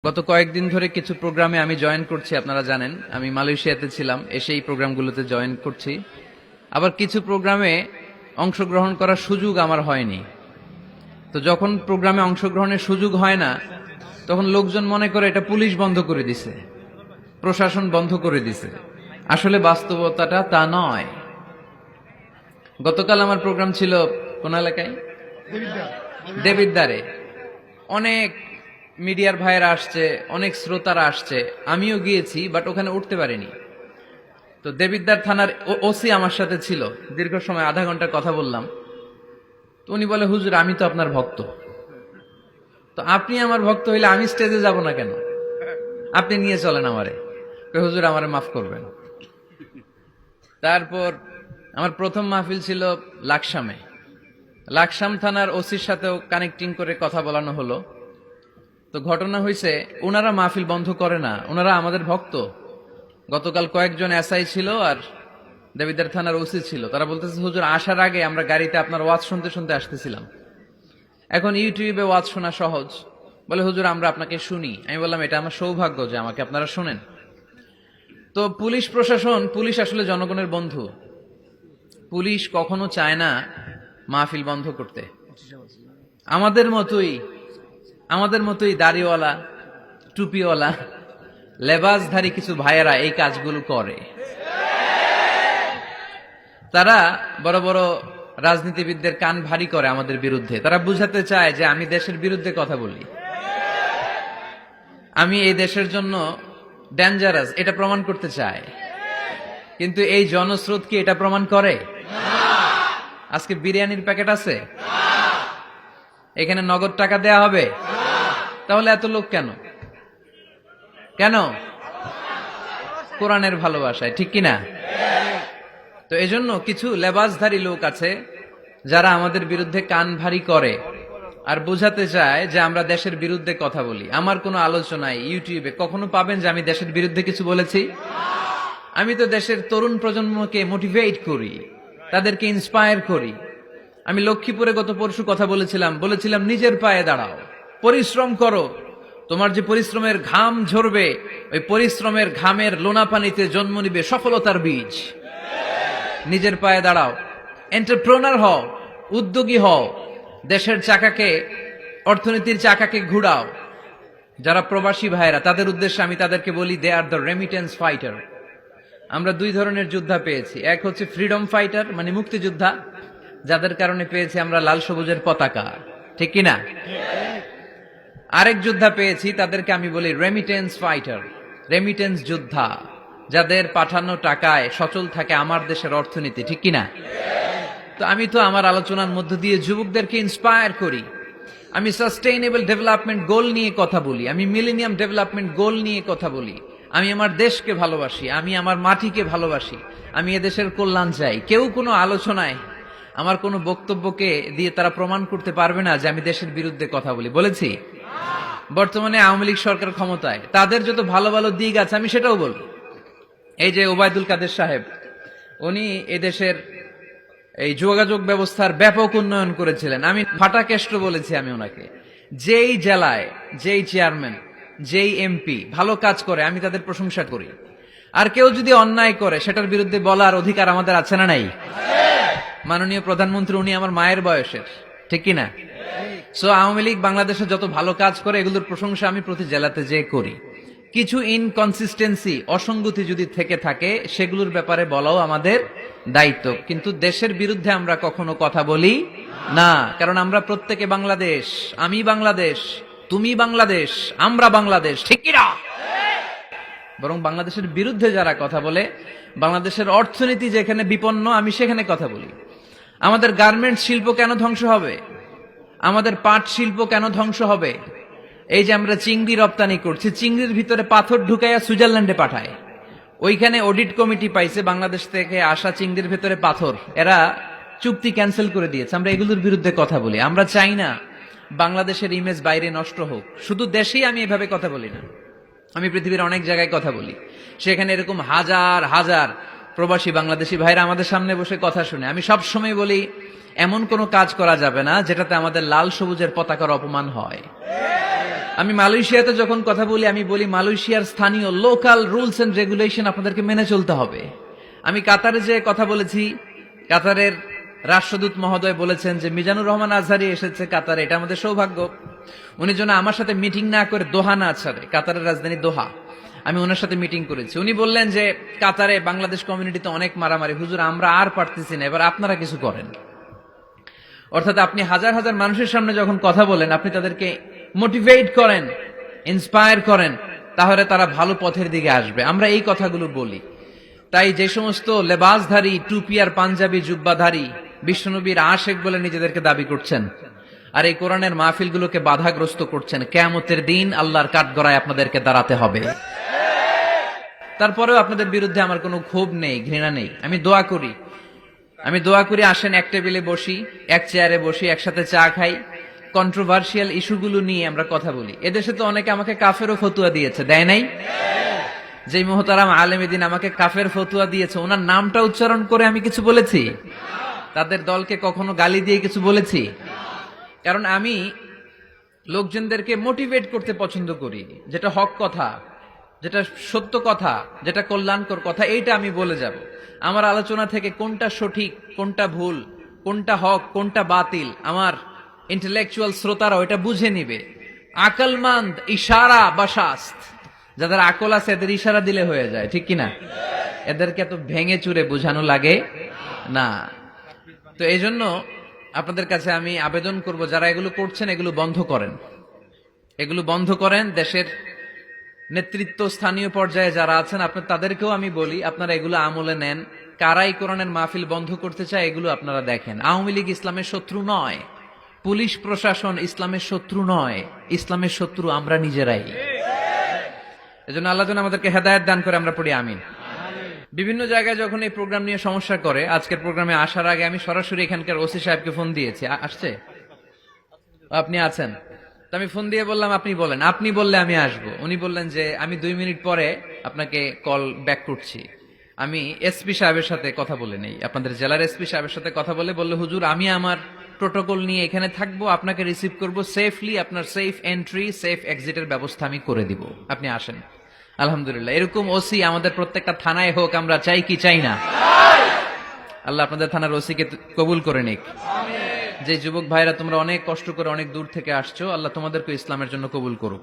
গত কয়েকদিন ধরে কিছু প্রোগ্রামে আমি জয়েন করছি, আপনারা জানেন আমি মালয়েশিয়াতে ছিলাম, এসে এই প্রোগ্রামগুলোতে জয়েন করছি। আবার কিছু প্রোগ্রামে অংশগ্রহণ করার সুযোগ আমার হয়নি। তো যখন প্রোগ্রামে অংশগ্রহণের সুযোগ হয় না, তখন লোকজন মনে করে এটা পুলিশ বন্ধ করে দিছে, প্রশাসন বন্ধ করে দিছে। আসলে বাস্তবতাটা তা নয়। গতকাল আমার প্রোগ্রাম ছিল কোন এলাকায়, দেবিদ্বারে। অনেক মিডিয়ার ভাইয়েরা আসছে, অনেক শ্রোতারা আসছে, আমিও গিয়েছি, বাট ওখানে উঠতে পারিনি। তো দেবিদ্বার থানার ওসি আমার সাথে ছিল, দীর্ঘ সময় আধা ঘন্টা কথা বললাম। তো উনি বলে, হুজুর আমি তো আপনার ভক্ত, তো আপনি আমার ভক্ত হইলে আমি স্টেজে যাব না কেন, আপনি নিয়ে চলেন আমারে। হুজুর আমারে মাফ করবেন। তারপর আমার প্রথম মাহফিল ছিল লাকসামে। লাকসাম থানার ওসির সাথেও কানেক্টিং করে কথা বলানো হলো। তো ঘটনা হয়েছে, ওনারা মাহফিল বন্ধ করে না, ওনারা আমাদের ভক্ত। গতকাল কয়েকজন এসআই ছিল আর দেবিদ্বার থানার ওসি ছিল। তারা বলতেছে, হুজুর আসার আগে আমরা গাড়িতে আপনার ওয়াজ শুনতে শুনতে আসতেছিলাম, এখন ইউটিউবে ওয়াজ শোনা সহজ। বলে, হুজুর আমরা আপনাকে শুনি। আমি বললাম, এটা আমার সৌভাগ্য যে আমাকে আপনারা শোনেন। তো পুলিশ প্রশাসন, পুলিশ আসলে জনগণের বন্ধু। পুলিশ কখনো চায় না মাহফিল বন্ধ করতে। আমাদের মতোই দাড়িওয়ালা, টুপিওয়ালা, লেবাসধারী কিছু ভাইয়েরা এই কাজগুলো করে। তারা বড় বড় রাজনীতিবিদদের কান ভারী করে আমাদের বিরুদ্ধে। তারা বুঝাতে চায় যে আমি দেশের বিরুদ্ধে কথা বলি, আমি এই দেশের জন্য ডেঞ্জারাস, এটা প্রমাণ করতে চায়। কিন্তু এই জনস্রোত কি এটা প্রমাণ করে? আজকে বিরিয়ানির প্যাকেট আছে, এখানে নগদ টাকা দেয়া হবে, তাহলে এত লোক কেন? কেন? কোরআনের ভালোবাসায়, ঠিক কিনা? তো এজন্য কিছু লেবাসধারী লোক আছে যারা আমাদের বিরুদ্ধে কান ভারী করে আর বোঝাতে চায় যে আমরা দেশের বিরুদ্ধে কথা বলি। আমার কোনো আলোচনায় ইউটিউবে কখনো পাবেন যে আমি দেশের বিরুদ্ধে কিছু বলেছি? আমি তো দেশের তরুণ প্রজন্মকে মোটিভেট করি, তাদেরকে ইন্সপায়ার করি। আমি লক্ষ্মীপুরে গত পরশু কথা বলেছিলাম নিজের পায়ে দাঁড়াও, পরিশ্রম করো, তোমার যে পরিশ্রমের ঘাম ঝরবে, ওই পরিশ্রমের ঘামের লোনা পানিতে জন্ম নিবে সফলতার বীজ। নিজের পায়ে দাঁড়াও, এন্টারপ্রেনার হও, উদ্যোগী হও, দেশের চাকাকে, অর্থনীতির চাকাকে ঘুরাও। যারা প্রবাসী ভাইরা, তাদের উদ্দেশ্যে আমি তাদেরকে বলি, দে আর দ্য রেমিটেন্স ফাইটার। আমরা দুই ধরনের যোদ্ধা পেয়েছি, এক হচ্ছে ফ্রিডম ফাইটার, মানে মুক্তিযোদ্ধা, যাদের কারণে পেয়েছি আমরা লাল সবুজের পতাকা, ঠিক কিনা? আরেক যোদ্ধা পেয়েছি, তাদেরকে আমি বলি রেমিটেন্স ফাইটার, রেমিটেন্স যোদ্ধা, যাদের পাঠানো টাকায় সচল থাকে আমার দেশের অর্থনীতি, ঠিক কিনা? তো আমি তো আমার আলোচনার মধ্য দিয়ে যুবকদেরকে ইন্সপায়ার করি। আমি সাস্টেইনেবল ডেভেলপমেন্ট গোল নিয়ে কথা বলি, আমি মিলেনিয়াম ডেভেলপমেন্ট গোল নিয়ে কথা বলি। আমি আমার দেশকে ভালোবাসি, আমি আমার মাটিকে ভালোবাসি, আমি এদেশের কল্যাণ চাই। কেউ কোনো আলোচনায় আমার কোনো বক্তব্যকে দিয়ে তারা প্রমাণ করতে পারবে না যে আমি দেশের বিরুদ্ধে কথা বলি। বলেছি? বর্তমানে আওয়ামী লীগ সরকার ক্ষমতায়, তাদের যত ভালো ভালো দিক আছে আমি সেটাও বলি। এই যে ওবায়দুল কাদের সাহেব, উনি এদেশের এই যোগাযোগ ব্যবস্থার ব্যাপক উন্নয়ন করেছিলেন। আমি ফাটাকেষ্ট বলেছি আমি ওনাকে। যেই জেলায় যেই চেয়ারম্যান, যেই এমপি ভালো কাজ করে আমি তাদের প্রশংসা করি। আর কেউ যদি অন্যায় করে সেটার বিরুদ্ধে বলার অধিকার আমাদের আছে না নাই? মাননীয় প্রধানমন্ত্রী, উনি আমার মায়ের বয়সের, ঠিক কিনা? সো আওয়ামী লীগ বাংলাদেশে যত ভালো কাজ করে এগুলোর প্রশংসা আমি প্রতি জেলাতে যে করি। কিছু ইনকনসিস্টেন্সি, অসঙ্গতি যদি থেকে থাকে সেগুলোর ব্যাপারে বলাও আমাদের দায়িত্ব। কিন্তু দেশের বিরুদ্ধে আমরা কখনো কথা বলি না, কারণ আমরা প্রত্যেকে বাংলাদেশ। আমি বাংলাদেশ, তুমি বাংলাদেশ, আমরা বাংলাদেশ, ঠিক কিনা? বরং বাংলাদেশের বিরুদ্ধে যারা কথা বলে, বাংলাদেশের অর্থনীতি যেখানে বিপন্ন আমি সেখানে কথা বলি। আমাদের গার্মেন্টস শিল্প কেন ধ্বংস হবে? আমাদের পাট শিল্প কেন ধ্বংস হবে? এই যে আমরা চিংড়ি রপ্তানি করছি, চিংড়ির ভিতরে পাথর ঢুকাইয়া সুইজারল্যান্ডে পাঠায়, ওইখানে অডিট কমিটি পাইছে বাংলাদেশ থেকে আসা চিংড়ির ভেতরে পাথর, এরা চুক্তি ক্যান্সেল করে দিয়েছে। আমরা এগুলোর বিরুদ্ধে কথা বলি। আমরা চাই না বাংলাদেশের ইমেজ বাইরে নষ্ট হোক। শুধু দেশেই আমি এভাবে কথা বলি না, আমি পৃথিবীর অনেক জায়গায় কথা বলি, সেখানে এরকম হাজার হাজার প্রবাসী বাংলাদেশি ভাইরা আমাদের সামনে বসে কথা শুনে। আমি সব সময় বলি, এমন কোনো কাজ করা যাবে না যেটাতে আমাদের লাল সবুজের পতাকার অপমান হয়। আমি মালয়েশিয়াতে যখন কথা বলি, আমি বলি মালয়েশিয়ার স্থানীয় লোকাল রুলস এন্ড রেগুলেশন আপনাদেরকে মেনে চলতে হবে। আমি কাতারে যে কথা বলেছি, কাতারের রাষ্ট্রদূত মহোদয় বলেছেন যে মিজানুর রহমান আজহারি এসেছে কাতারে, এটা আমাদের সৌভাগ্য। উনি যেন আমার সাথে মিটিং না করে দোহা না ছাড়ে, কাতারের রাজধানী দোহা, আমি ওনার সাথে মিটিং করেছি। উনি বললেন যে কাতারে বাংলাদেশ কমিউনিটিতে অনেক মারামারি, হুজুর আমরা আর পারতেছি না, এবার আপনারা কিছু করেন। অর্থাৎ আপনি হাজার হাজার মানুষের সামনে যখন কথা বলেন, আপনি তাদেরকে মোটিভেট করেন, ইন্সপায়ার করেন, তাহলে তারা ভালো পথের দিকে আসবে। আমরা এই কথাগুলো বলি। তাই যে সমস্ত লেবাসধারী, টুপি আর পাঞ্জাবি জুব্বাধারী বিশ্বনবীর আশেক বলে নিজেদেরকে দাবি করছেন, আর এই কোরআনের মাহফিলগুলোকে বাধাগ্রস্ত করছেন, কিয়ামতের দিন আল্লাহর কাঠগড়ায় আপনাদেরকে দাঁড়াতে হবে। তারপরেও আপনাদের বিরুদ্ধে আমার কোনো ক্ষোভ নেই, ঘৃণা নেই। আমি দোয়া করি আসেন এক টেবিলে বসি, এক চেয়ারে বসি, একসাথে চা খাই, কন্ট্রোভার্সিয়াল ইস্যুগুলো নিয়ে আমরা কথা বলি। এদেশে তো অনেকে আমাকে কাফেরও ফতুয়া দিয়েছে, দেয় নাই? যে মুহতারাম আলেম দিন আমাকে কাফের ফতুয়া দিয়েছে, ওনার নামটা উচ্চারণ করে আমি কিছু বলেছি? তাদের দলকে কখনো গালি দিয়ে কিছু বলেছি? কারণ আমি লোকজনদেরকে মোটিভেট করতে পছন্দ করি। যেটা হক কথা, যেটা সত্য কথা, যেটা কল্যাণকর কথা, এইটা আমি বলে যাব। আমার আলোচনা থেকে কোনটা সঠিক, কোনটা ভুল, কোনটা হক, কোনটা বাতিল, আমার ইন্টেলেকচুয়াল শ্রোতারা ওইটা বুঝে নিবে। আকলমান্দ ইশারা বাশাস্ত, যাদের আকল আছে এদের ইশারা দিলে হয়ে যায়, ঠিক কিনা? এদেরকে এত ভেঙে চুরে বোঝানো লাগে না। তো এই জন্য আপনাদের কাছে আমি আবেদন করব, যারা এগুলো করছেন এগুলো বন্ধ করেন, এগুলো বন্ধ করেন। দেশের নেতৃত্ব স্থানীয় পর্যায়ে যারা আছেন, আপনার তাদেরকেও আমি বলি আপনারা এগুলো আমলে নেন। কারাই কোরআনের মাহফিল বন্ধ করতে চায় এগুলো আপনারা দেখেন। আওয়ামী লীগ ইসলামের শত্রু নয়, পুলিশ প্রশাসন ইসলামের শত্রু নয়, ইসলামের শত্রু আমরা নিজেরাই। এজন্য আল্লাহ যেন আমাদেরকে হেদায়েত দান করে, আমরা পড়ি আমিন। বিভিন্ন জায়গায় যখন এই প্রোগ্রাম নিয়ে সমস্যা করে, আজকের প্রোগ্রামে আসার আগে আমি সরাসরি এখানকার ওসি সাহেবকে ফোন দিয়েছি। আসছে? আপনি আছেন? তো আমি ফোন দিয়ে বললাম আপনি বলেন, আপনি বললে আমি আসবো। উনি বললেন যে আমি 2 মিনিট পরে আপনাকে কল ব্যাক করছি। আমি এসপি সাহেবের সাথে কথা বলে নেই, আপনাদের জেলার এসপি সাহেবের সাথে কথা বললে হুজুর আমি আমার প্রোটোকল নিয়ে এখানে থাকবো, আপনাকে রিসিভ করব সেফলি, আপনার সেফ এন্ট্রি সেফ এক্সিটের ব্যবস্থা আমি করে দিব, আপনি আসেন। আলহামদুলিল্লাহ, এরকম ওসি আমাদের প্রত্যেকটা থানায় হোক, আমরা চাই কি চাই না? আল্লাহ আপনাদের থানার ওসিকে কবুল করে নিক। যে যুবক ভাইরা তোমরা অনেক কষ্ট করে অনেক দূর থেকে আসছো, আল্লাহ তোমাদেরকে ইসলামের জন্য কবুল করুক।